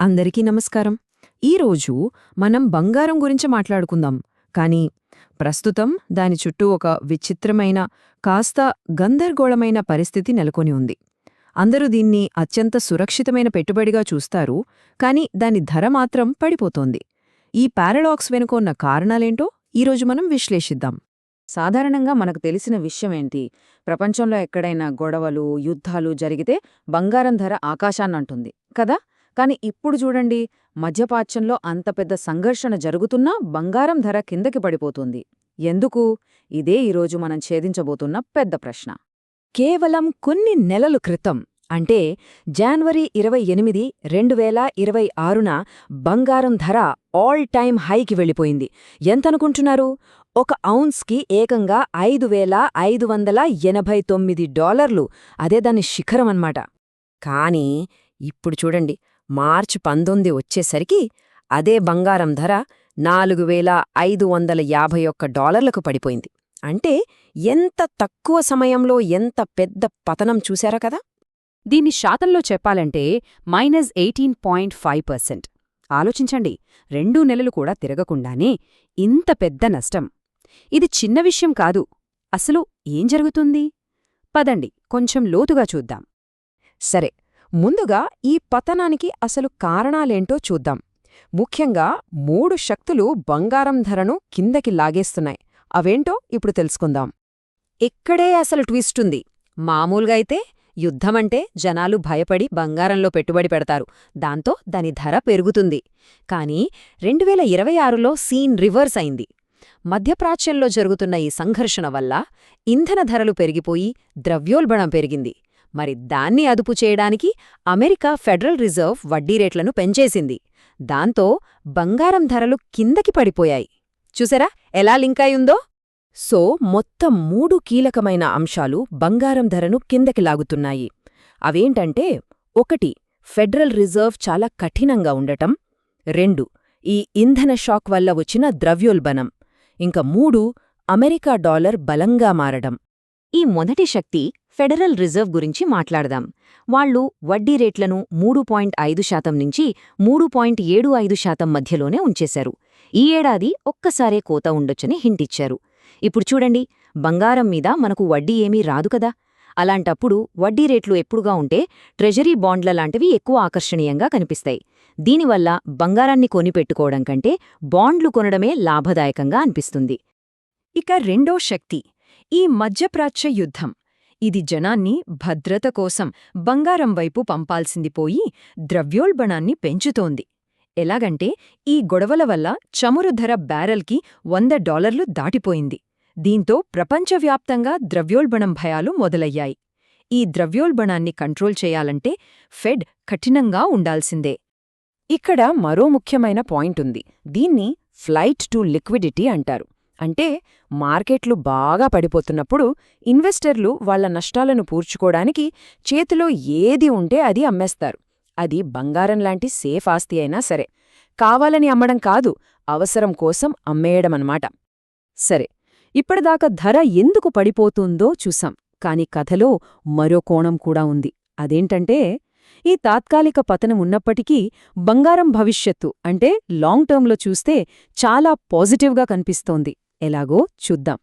అందరికీ నమస్కారం. ఈరోజు మనం బంగారం గురించి మాట్లాడుకుందాం. కానీ ప్రస్తుతం దాని చుట్టూ ఒక విచిత్రమైన, కాస్త గందరగోళమైన పరిస్థితి నెలకొని ఉంది. అందరూ దీన్ని అత్యంత సురక్షితమైన పెట్టుబడిగా చూస్తారు, కానీ దాని ధర మాత్రం పడిపోతోంది. ఈ పారాడాక్స్ వెనుక ఉన్న కారణాలేంటో ఈరోజు మనం విశ్లేషిద్దాం. సాధారణంగా మనకు తెలిసిన విషయమేంటి? ప్రపంచంలో ఎక్కడైనా గొడవలు, యుద్ధాలు జరిగితే బంగారం ధర ఆకాశాన్నంటుంది కదా? కాని ఇప్పుడు చూడండి, మధ్యప్రాచ్యంలో అంత పెద్ద సంఘర్షణ జరుగుతున్నా బంగారం ధర కిందకి పడిపోతుంది. ఎందుకు? ఇదే ఈరోజు మనం ఛేదించబోతున్న పెద్ద ప్రశ్న. కేవలం కొన్ని నెలలు క్రితం, అంటే జనవరి 28, 2026న బంగారం ధర ఆల్ టైమ్ హైకి వెళ్ళిపోయింది. ఎంతనుకుంటున్నారు? ఒక ఔన్స్కి ఏకంగా $5,589. అదే దాని శిఖరమన్నమాట. కానీ ఇప్పుడు చూడండి, మార్చి 19 వచ్చేసరికి అదే బంగారం ధర $4,551కు పడిపోయింది. అంటే ఎంత తక్కువ సమయంలో ఎంత పెద్ద పతనం చూశారా కదా? దీన్ని శాతంలో చెప్పాలంటే -18.5%. ఆలోచించండి, 2 నెలలు కూడా తిరగకుండానే ఇంత పెద్ద నష్టం. ఇది చిన్న విషయం కాదు. అసలు ఏం జరుగుతుంది? పదండి కొంచెం లోతుగా చూద్దాం. సరే, ముందుగా ఈ పతనానికి అసలు కారణాలేంటో చూద్దాం. ముఖ్యంగా 3 శక్తులు బంగారం ధరను కిందకి లాగేస్తున్నాయి. అవేంటో ఇప్పుడు తెలుసుకుందాం. ఇక్కడే అసలు ట్విస్టుంది. మామూలుగా అయితే యుద్ధమంటే జనాలు భయపడి బంగారంలో పెట్టుబడి పెడతారు, దాంతో దాని ధర పెరుగుతుంది. కానీ 2026లో సీన్ రివర్స్ అయింది. మధ్యప్రాచ్యంలో జరుగుతున్న ఈ సంఘర్షణ వల్ల ఇంధన ధరలు పెరిగిపోయి ద్రవ్యోల్బణం పెరిగింది. మరి దాన్ని అదుపు చేయడానికి అమెరికా ఫెడరల్ రిజర్వ్ వడ్డీ రేట్లను పెంచేసింది. దాంతో బంగారం ధరలు కిందకి పడిపోయాయి. చూసారా ఎలా లింకాయుందో? సో మొత్తం 3 కీలకమైన అంశాలు బంగారం ధరను కిందకి లాగుతున్నాయి. అవేంటంటే, 1. ఫెడరల్ రిజర్వ్ చాలా కఠినంగా ఉండటం. 2. ఈ ఇంధన షాక్ వల్ల వచ్చిన ద్రవ్యోల్బణం. ఇంకా 3. అమెరికా డాలర్ బలంగా మారడం. ఈ మొదటి శక్తి ఫెడరల్ రిజర్వ్ గురించి మాట్లాడదాం. వాళ్లు వడ్డీ రేట్లను 3.5% నుంచి 3.75% మధ్యలోనే ఉంచేశారు. ఈ ఏడాది ఒక్కసారే కోత ఉండొచ్చని హింటిచ్చారు. ఇప్పుడు చూడండి, బంగారం మీద మనకు వడ్డీ ఏమీ రాదు కదా. అలాంటప్పుడు వడ్డీ రేట్లు ఎప్పుడుగా ఉంటే ట్రెజరీ బాండ్ల లాంటివి ఎక్కువ ఆకర్షణీయంగా కనిపిస్తాయి. దీనివల్ల బంగారాన్ని కొనిపెట్టుకోవడం కంటే బాండ్లు కొనడమే లాభదాయకంగా అనిపిస్తుంది. ఇక రెండో శక్తి ఈ మధ్యప్రాచ్య యుద్ధం. ఇది జనాన్ని భద్రత కోసం బంగారం వైపు పంపాల్సింది పోయి ద్రవ్యోల్బణాన్ని పెంచుతోంది. ఎలాగంటే, ఈ గొడవల వల్ల చమురు ధర బ్యారెల్కి $100 దాటిపోయింది. దీంతో ప్రపంచవ్యాప్తంగా ద్రవ్యోల్బణం భయాలు మొదలయ్యాయి. ఈ ద్రవ్యోల్బణాన్ని కంట్రోల్ చేయాలంటే ఫెడ్ కఠినంగా ఉండాల్సిందే. ఇక్కడ మరో ముఖ్యమైన పాయింటుంది. దీన్ని ఫ్లైట్ టు లిక్విడిటీ అంటారు. అంటే మార్కెట్లు బాగా పడిపోతున్నప్పుడు ఇన్వెస్టర్లు వాళ్ల నష్టాలను పూడ్చుకోడానికి చేతిలో ఏది ఉంటే అది అమ్మేస్తారు. అది బంగారం లాంటి సేఫ్ ఆస్తి అయినా సరే. కావాలని అమ్మడం కాదు, అవసరం కోసం అమ్మేయడమన్నమాట. సరే, ఇప్పటిదాకా ధర ఎందుకు పడిపోతుందో చూసాం. కాని కథలో మరో కోణం కూడా ఉంది. అదేంటంటే, ఈ తాత్కాలిక పతనం ఉన్నప్పటికీ బంగారం భవిష్యత్తు అంటే లాంగ్ టర్మ్లో చూస్తే చాలా పాజిటివ్గా కనిపిస్తోంది. ఎలాగో చూద్దాం.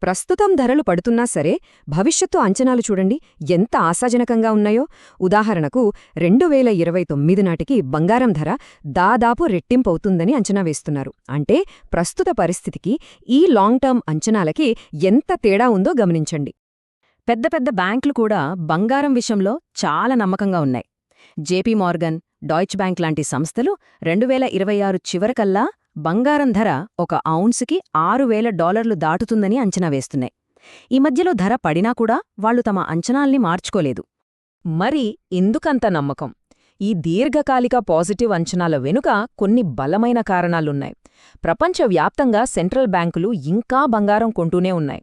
ప్రస్తుతం ధరలు పడుతున్నా సరే, భవిష్యత్తు అంచనాలు చూడండి ఎంత ఆశాజనకంగా ఉన్నాయో. ఉదాహరణకు 2029 నాటికి బంగారం ధర దాదాపు రెట్టింపవుతుందని అంచనా వేస్తున్నారు. అంటే ప్రస్తుత పరిస్థితికి ఈ లాంగ్ టర్మ్ అంచనాలకి ఎంత తేడా ఉందో గమనించండి. పెద్ద పెద్ద బ్యాంకులు కూడా బంగారం విషయంలో చాలా నమ్మకంగా ఉన్నాయి. జేపీ మార్గన్, డాయిచ్ బ్యాంక్ లాంటి సంస్థలు 2026 చివరకల్లా బంగారం ధర ఒక ఔన్సుకి $6,000 దాటుతుందని అంచనా వేస్తున్నాయి. ఈ మధ్యలో ధర పడినా కూడా వాళ్లు తమ అంచనాల్ని మార్చుకోలేదు. మరి ఎందుకంత నమ్మకం? ఈ దీర్ఘకాలిక పాజిటివ్ అంచనాల వెనుక కొన్ని బలమైన కారణాలున్నాయి. ప్రపంచవ్యాప్తంగా సెంట్రల్ బ్యాంకులు ఇంకా బంగారం కొంటూనే ఉన్నాయి.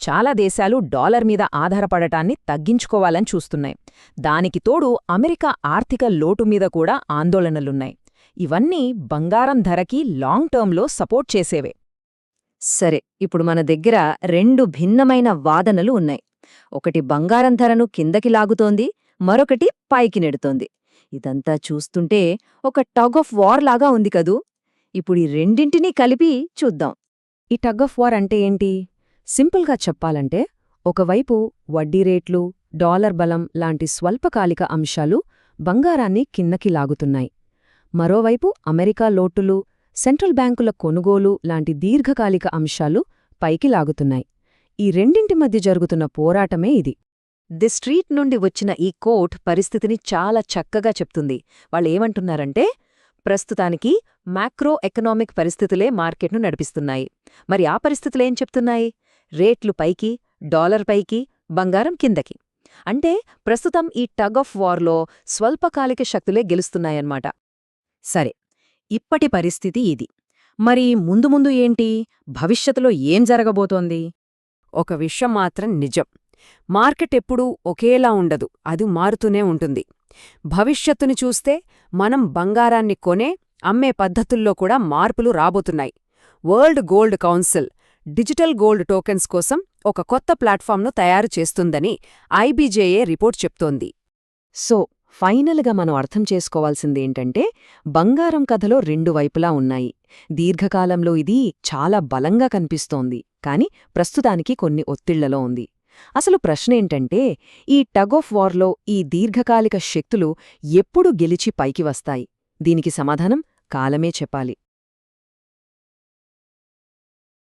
చాలా దేశాలు డాలర్ మీద ఆధారపడటాన్ని తగ్గించుకోవాలని చూస్తున్నాయి. దానికి తోడు అమెరికా ఆర్థిక లోటు మీద కూడా ఆందోళనలున్నాయి. ఇవన్నీ బంగారం ధరకి లాంగ్ టర్మ్లో సపోర్ట్ చేసేవే. సరే, ఇప్పుడు మన దగ్గర 2 భిన్నమైన వాదనలు ఉన్నాయి. ఒకటి బంగారం ధరను కిందకి లాగుతోంది, మరొకటి పైకి నెడుతోంది. ఇదంతా చూస్తుంటే ఒక టగ్ ఆఫ్ వార్ లాగా ఉంది కదూ. ఇప్పుడు ఈ రెండింటినీ కలిపి చూద్దాం. ఈ టగ్ ఆఫ్ వార్ అంటే ఏంటి? సింపుల్గా చెప్పాలంటే, ఒకవైపు వడ్డీ రేట్లు, డాలర్ బలం లాంటి స్వల్పకాలిక అంశాలు బంగారాన్ని కిందకి లాగుతున్నాయి. మరోవైపు అమెరికా లోటులు, సెంట్రల్ బ్యాంకుల కొనుగోలు లాంటి దీర్ఘకాలిక అంశాలు పైకి లాగుతున్నాయి. ఈ రెండింటి మధ్య జరుగుతున్న పోరాటమే ఇది. ది స్ట్రీట్ నుండి వచ్చిన ఈ కోట్ పరిస్థితిని చాలా చక్కగా చెప్తుంది. వాళ్ళేమంటున్నారంటే, ప్రస్తుతానికి మ్యాక్రో ఎకనామిక్ పరిస్థితులే మార్కెట్ను నడిపిస్తున్నాయి. మరి ఆ పరిస్థితులేం చెప్తున్నాయి? రేట్లు పైకి, డాలర్ పైకి, బంగారం కిందకి. అంటే ప్రస్తుతం ఈ టగ్ ఆఫ్ వార్లో స్వల్పకాలిక శక్తులే గెలుస్తున్నాయన్నమాట. సరే, ఇప్పటి పరిస్థితి ఇది. మరి ముందు ముందు ఏంటి? భవిష్యత్తులో ఏం జరగబోతోంది? ఒక విషయం మాత్రం నిజం. మార్కెట్ ఎప్పుడూ ఒకేలా ఉండదు, అది మారుతూనే ఉంటుంది. భవిష్యత్తుని చూస్తే మనం బంగారాన్ని కొనే, అమ్మే పద్ధతుల్లో కూడా మార్పులు రాబోతున్నాయి. World gold council digital gold tokens కోసం ఒక కొత్త ప్లాట్ఫామ్ను తయారు చేస్తుందని ఐబీజేఏ రిపోర్ట్ చెప్తోంది. సో, ఫైనల్గా మనం అర్థం చేసుకోవాల్సిందేంటంటే, బంగారం కథలో రెండు వైపులా ఉన్నాయి. దీర్ఘకాలంలో ఇది చాలా బలంగా కనిపిస్తోంది, కాని ప్రస్తుతానికి కొన్ని ఒత్తిళ్లలో ఉంది. అసలు ప్రశ్నేంటంటే, ఈ టగ్ ఆఫ్ వార్లో ఈ దీర్ఘకాలిక శక్తులు ఎప్పుడు గెలిచి పైకి వస్తాయి? దీనికి సమాధానం కాలమే చెప్పాలి.